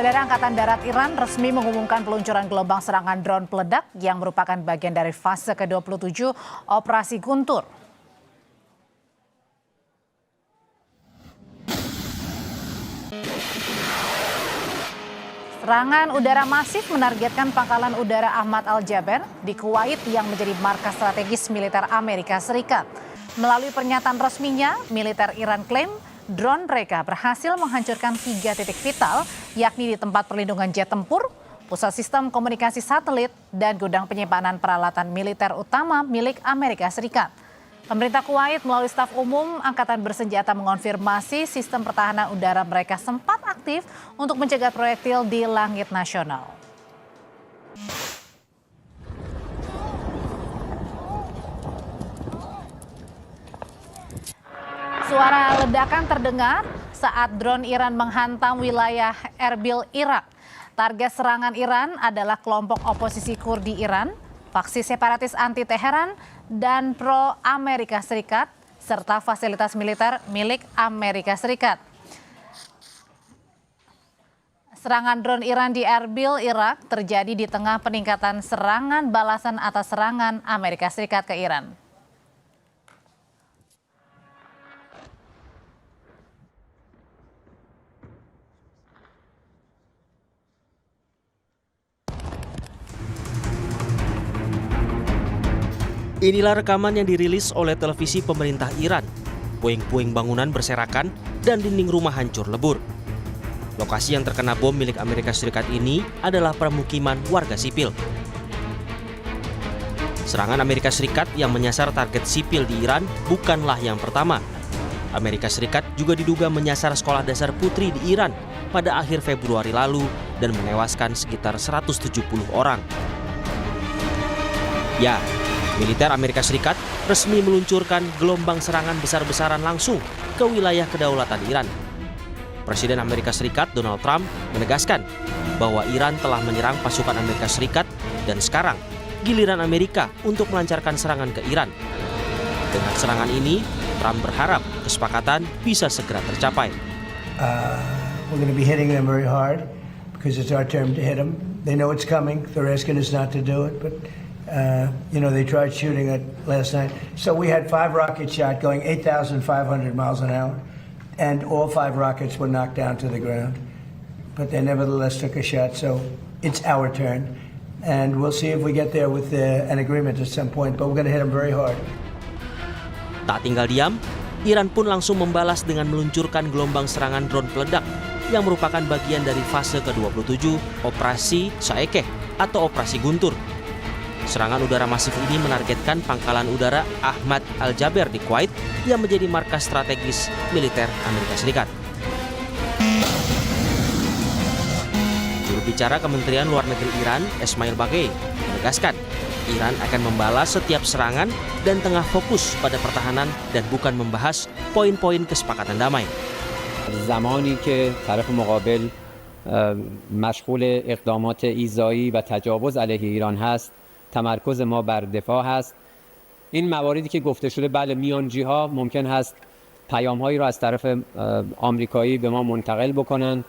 Saudara Angkatan Darat Iran resmi mengumumkan peluncuran gelombang serangan drone peledak yang merupakan bagian dari fase ke-27 Operasi Guntur. Serangan udara masif menargetkan pangkalan udara Ahmad Al-Jaber di Kuwait yang menjadi markas strategis militer Amerika Serikat. Melalui pernyataan resminya, militer Iran klaim drone mereka berhasil menghancurkan 3 titik vital, yakni di tempat perlindungan jet tempur, pusat sistem komunikasi satelit, dan gudang penyimpanan peralatan militer utama milik Amerika Serikat. Pemerintah Kuwait melalui staf umum Angkatan Bersenjata mengonfirmasi sistem pertahanan udara mereka sempat aktif untuk mencegah proyektil di langit nasional. Suara ledakan terdengar saat drone Iran menghantam wilayah Erbil, Irak. Target serangan Iran adalah kelompok oposisi Kurdi Iran, faksi separatis anti-Teheran, dan pro-Amerika Serikat, serta fasilitas militer milik Amerika Serikat. Serangan drone Iran di Erbil, Irak terjadi di tengah peningkatan serangan balasan atas serangan Amerika Serikat ke Iran. Inilah rekaman yang dirilis oleh televisi pemerintah Iran. Puing-puing bangunan berserakan dan dinding rumah hancur lebur. Lokasi yang terkena bom milik Amerika Serikat ini adalah permukiman warga sipil. Serangan Amerika Serikat yang menyasar target sipil di Iran bukanlah yang pertama. Amerika Serikat juga diduga menyasar sekolah dasar putri di Iran pada akhir Februari lalu dan menewaskan sekitar 170 orang. Ya, militer Amerika Serikat resmi meluncurkan gelombang serangan besar-besaran langsung ke wilayah kedaulatan Iran. Presiden Amerika Serikat Donald Trump menegaskan bahwa Iran telah menyerang pasukan Amerika Serikat dan sekarang giliran Amerika untuk melancarkan serangan ke Iran. Dengan serangan ini, Trump berharap kesepakatan bisa segera tercapai. We're going to be hitting them very hard because it's our turn to hit them. They know it's coming. They're asking us not to do it, but they tried shooting it last night. So we had 5 rockets shot going 8,500 miles an hour, and all 5 rockets were knocked down to the ground. But they nevertheless took a shot, so it's our turn. And we'll see if we get there with an agreement at some point, but we're going to hit them very hard. Tak tinggal diam, Iran pun langsung membalas dengan meluncurkan gelombang serangan drone peledak yang merupakan bagian dari fase ke-27 Operasi Saekeh atau Operasi Guntur. Serangan udara masif ini menargetkan pangkalan udara Ahmad Al-Jaber di Kuwait yang menjadi markas strategis militer Amerika Serikat. Juru bicara Kementerian Luar Negeri Iran, Esmail Baghaei, menegaskan Iran akan membalas setiap serangan dan tengah fokus pada pertahanan dan bukan membahas poin-poin kesepakatan damai. زمانی که طرف مقابل مشغول اقدامات ایذایی و تجاوز علیه ایران هست، تمرکز ما بر دفاع هست. این مواردی که گفته شده بله میانجی ها ممکن هست پیام هایی را از طرف آمریکایی به ما منتقل بکنن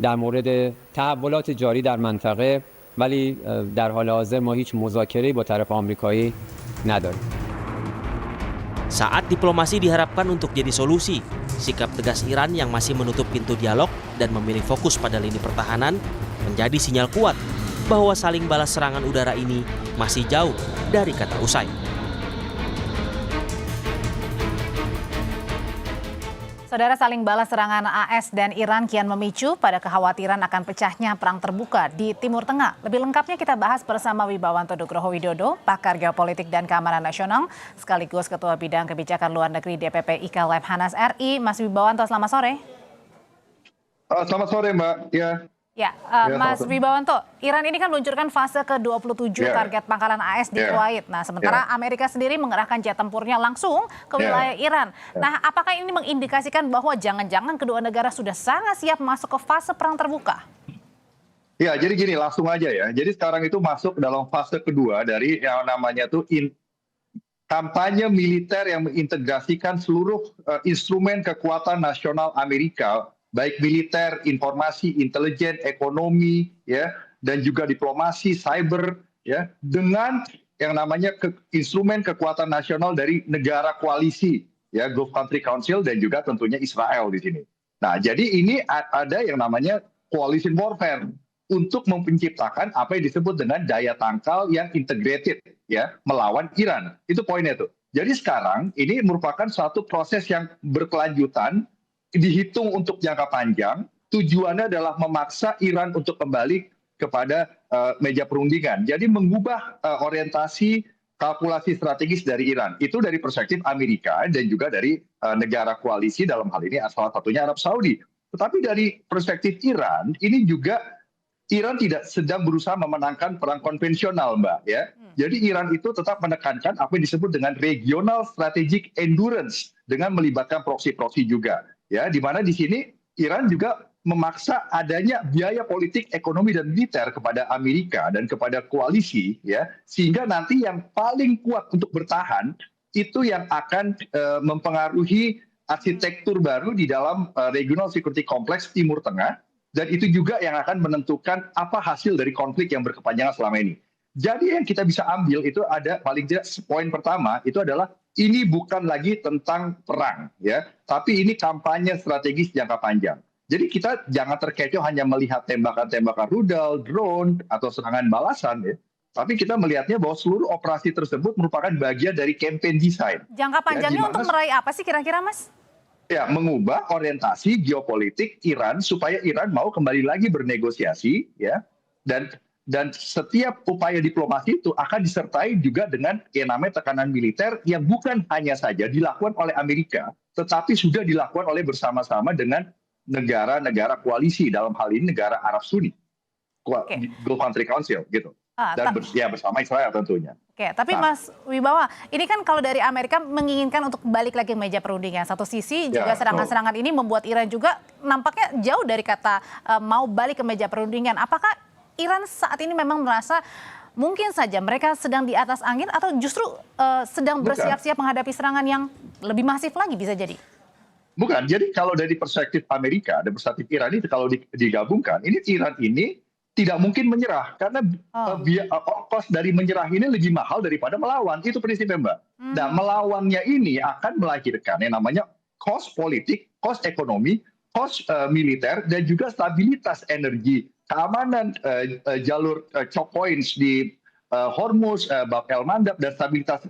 در مورد تحولات جاری در منطقه، ولی در حال حاضر ما هیچ مذاکره‌ای با طرف آمریکایی نداریم. Saat diplomasi diharapkan untuk jadi solusi, sikap tegas Iran yang masih menutup pintu dialog dan memilih fokus pada lini pertahanan menjadi sinyal kuat bahwa saling balas serangan udara ini masih jauh dari kata usai. Saudara, saling balas serangan AS dan Iran kian memicu pada kekhawatiran akan pecahnya perang terbuka di Timur Tengah. Lebih lengkapnya kita bahas bersama Wibawanto Nugroho Widodo, pakar geopolitik dan keamanan nasional, sekaligus Ketua Bidang Kebijakan Luar Negeri DPP IKA Lemhanas RI. Mas Wibawanto, selamat sore. Selamat sore, Mbak. Ya, Mas Wibawanto, Iran ini kan luncurkan fase ke-27 target pangkalan AS di Kuwait. Nah, sementara Amerika sendiri mengerahkan jet tempurnya langsung ke wilayah Iran. Nah, apakah ini mengindikasikan bahwa jangan-jangan kedua negara sudah sangat siap masuk ke fase perang terbuka? Ya, jadi gini, langsung aja ya. Jadi sekarang itu masuk dalam fase kedua dari yang namanya tuh kampanye militer yang mengintegrasikan seluruh instrumen kekuatan nasional Amerika baik militer, informasi, intelijen, ekonomi, ya, dan juga diplomasi, cyber, ya, dengan yang namanya instrumen kekuatan nasional dari negara koalisi, ya, Gulf Country Council dan juga tentunya Israel di sini. Nah, jadi ini ada yang namanya coalition warfare untuk menciptakan apa yang disebut dengan daya tangkal yang integrated, ya, melawan Iran. Itu poinnya tuh. Jadi sekarang ini merupakan suatu proses yang berkelanjutan, dihitung untuk jangka panjang. Tujuannya adalah memaksa Iran untuk kembali kepada meja perundingan. Jadi mengubah orientasi kalkulasi strategis dari Iran. Itu dari perspektif Amerika dan juga dari negara koalisi dalam hal ini salah satunya Arab Saudi. Tetapi dari perspektif Iran, ini juga Iran tidak sedang berusaha memenangkan perang konvensional, Mbak, ya. Jadi Iran itu tetap menekankan apa yang disebut dengan regional strategic endurance dengan melibatkan proksi-proksi juga, ya. Di mana di sini Iran juga memaksa adanya biaya politik, ekonomi dan militer kepada Amerika dan kepada koalisi, ya, sehingga nanti yang paling kuat untuk bertahan itu yang akan mempengaruhi arsitektur baru di dalam regional security complex Timur Tengah, dan itu juga yang akan menentukan apa hasil dari konflik yang berkepanjangan selama ini. Jadi yang kita bisa ambil itu ada paling tidak poin pertama itu adalah ini bukan lagi tentang perang, ya, tapi ini kampanye strategis jangka panjang. Jadi kita jangan terkecoh hanya melihat tembakan-tembakan rudal, drone, atau serangan balasan, ya. Tapi kita melihatnya bahwa seluruh operasi tersebut merupakan bagian dari campaign design. Jangka panjangnya untuk meraih apa sih kira-kira, Mas? Ya, mengubah orientasi geopolitik Iran supaya Iran mau kembali lagi bernegosiasi, ya. Dan setiap upaya diplomasi itu akan disertai juga dengan yang namanya tekanan militer yang bukan hanya saja dilakukan oleh Amerika, tetapi sudah dilakukan oleh bersama-sama dengan negara-negara koalisi, dalam hal ini negara Arab Sunni, Gulf Country Council, gitu. Dan bersama Israel tentunya. Oke, tapi Mas Wibawa, ini kan kalau dari Amerika menginginkan untuk balik lagi ke meja perundingan. Satu sisi juga serangan-serangan ini membuat Iran juga nampaknya jauh dari kata mau balik ke meja perundingan. Apakah Iran saat ini memang merasa mungkin saja mereka sedang di atas angin atau justru sedang bersiap-siap menghadapi serangan yang lebih masif lagi bisa jadi? Bukan, jadi kalau dari perspektif Amerika dan perspektif Iran itu kalau digabungkan, ini Iran ini tidak mungkin menyerah karena ongkos dari menyerah ini lebih mahal daripada melawan. Itu prinsipnya, Mbak. Nah, melawannya ini akan melahirkan yang namanya cost politik, cost ekonomi, cost militer, dan juga stabilitas energi, keamanan jalur choke points di Hormuz, Bab el Mandab, dan stabilitas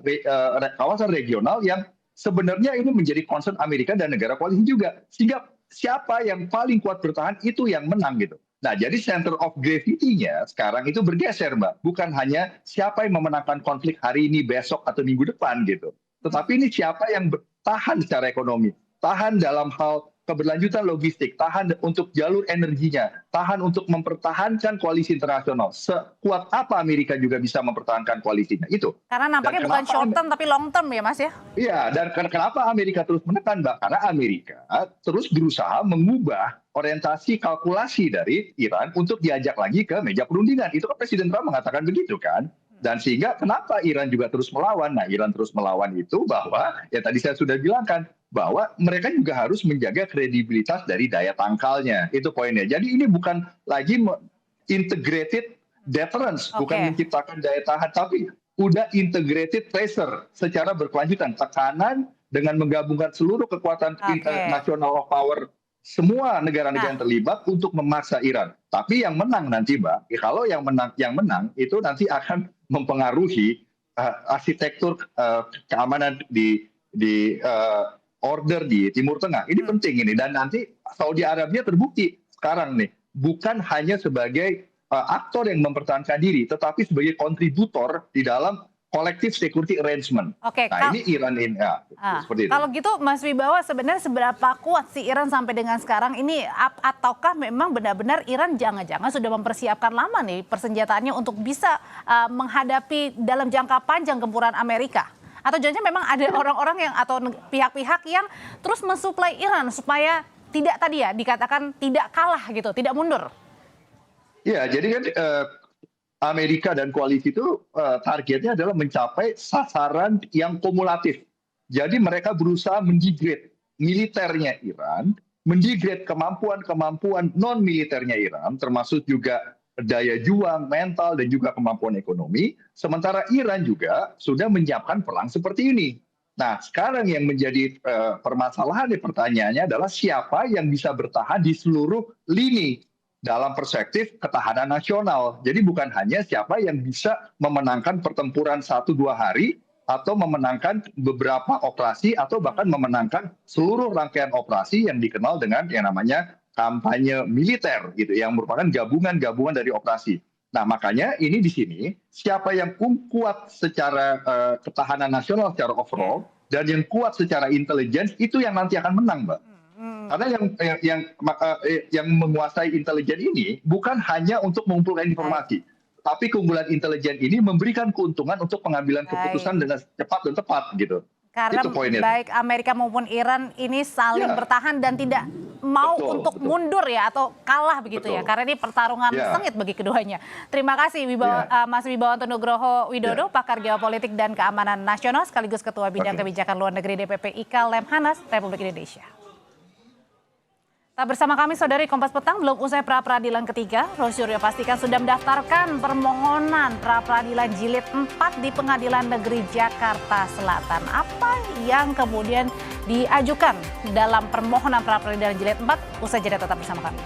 kawasan regional yang sebenarnya ini menjadi concern Amerika dan negara koalisi juga. Sehingga siapa yang paling kuat bertahan itu yang menang gitu. Nah, jadi center of gravity-nya sekarang itu bergeser, Mbak. Bukan hanya siapa yang memenangkan konflik hari ini, besok, atau minggu depan gitu. Tetapi ini siapa yang bertahan secara ekonomi, tahan dalam hal keberlanjutan logistik, tahan untuk jalur energinya, tahan untuk mempertahankan koalisi internasional. Sekuat apa Amerika juga bisa mempertahankan koalisinya itu. Karena nampaknya bukan short term tapi long term ya, Mas, ya? Iya, dan kenapa Amerika terus menekan, Mbak? Karena Amerika terus berusaha mengubah orientasi kalkulasi dari Iran untuk diajak lagi ke meja perundingan. Itu kan Presiden Trump mengatakan begitu kan. Dan sehingga kenapa Iran juga terus melawan? Nah, Iran terus melawan itu bahwa, ya tadi saya sudah bilangkan, bahwa mereka juga harus menjaga kredibilitas dari daya tangkalnya. Itu poinnya. Jadi ini bukan lagi integrated deterrence, bukan menciptakan daya tahan, tapi udah integrated pressure secara berkelanjutan. Tekanan dengan menggabungkan seluruh kekuatan national of power, semua negara-negara yang terlibat untuk memaksa Iran. Tapi yang menang nanti, Mbak, kalau yang menang itu nanti akan mempengaruhi arsitektur keamanan di order di Timur Tengah. Ini penting ini, dan nanti Saudi Arabia terbukti sekarang nih bukan hanya sebagai aktor yang mempertahankan diri, tetapi sebagai kontributor di dalam collective security arrangement. Nah, ini Iran ini seperti itu. Kalau gitu, Mas Wibawa, sebenarnya seberapa kuat sih Iran sampai dengan sekarang ini, ataukah memang benar-benar Iran jangan-jangan sudah mempersiapkan lama nih persenjataannya untuk bisa menghadapi dalam jangka panjang gempuran Amerika? Atau jangan-jangan memang ada orang-orang yang atau pihak-pihak yang terus mensuplai Iran supaya tidak tadi ya dikatakan tidak kalah gitu, tidak mundur? Ya, jadi kan Amerika dan koalisi itu targetnya adalah mencapai sasaran yang kumulatif. Jadi mereka berusaha mendegrade militernya Iran mendegrade kemampuan non-militernya Iran, termasuk juga daya juang, mental, dan juga kemampuan ekonomi, sementara Iran juga sudah menyiapkan perang seperti ini. Nah, sekarang yang menjadi permasalahan pertanyaannya adalah siapa yang bisa bertahan di seluruh lini dalam perspektif ketahanan nasional. Jadi bukan hanya siapa yang bisa memenangkan pertempuran 1-2 hari, atau memenangkan beberapa operasi, atau bahkan memenangkan seluruh rangkaian operasi yang dikenal dengan yang namanya kampanye militer, gitu, yang merupakan gabungan-gabungan dari operasi. Nah, makanya ini di sini siapa yang kuat secara ketahanan nasional secara overall dan yang kuat secara intelijen itu yang nanti akan menang, Mbak. Karena yang menguasai intelijen ini bukan hanya untuk mengumpulkan informasi, tapi keunggulan intelijen ini memberikan keuntungan untuk pengambilan keputusan dengan cepat dan tepat, gitu. Karena itu poinnya. baik Amerika maupun Iran ini saling bertahan dan tidak mau untuk mundur ya atau kalah begitu ya. Karena ini pertarungan sengit bagi keduanya. Terima kasih Mas Wibawanto Nugroho Widodo, pakar geopolitik dan keamanan nasional sekaligus Ketua Bidang Kebijakan Luar Negeri DPP IKA Lemhanas Republik Indonesia. Bersama kami saudari Kompas Petang, belum usai pra-peradilan ketiga, Rosyuryo pastikan sudah mendaftarkan permohonan pra-peradilan jilid 4 di Pengadilan Negeri Jakarta Selatan. Apa yang kemudian diajukan dalam permohonan pra-peradilan jilid 4? Usai jeda tetap bersama kami.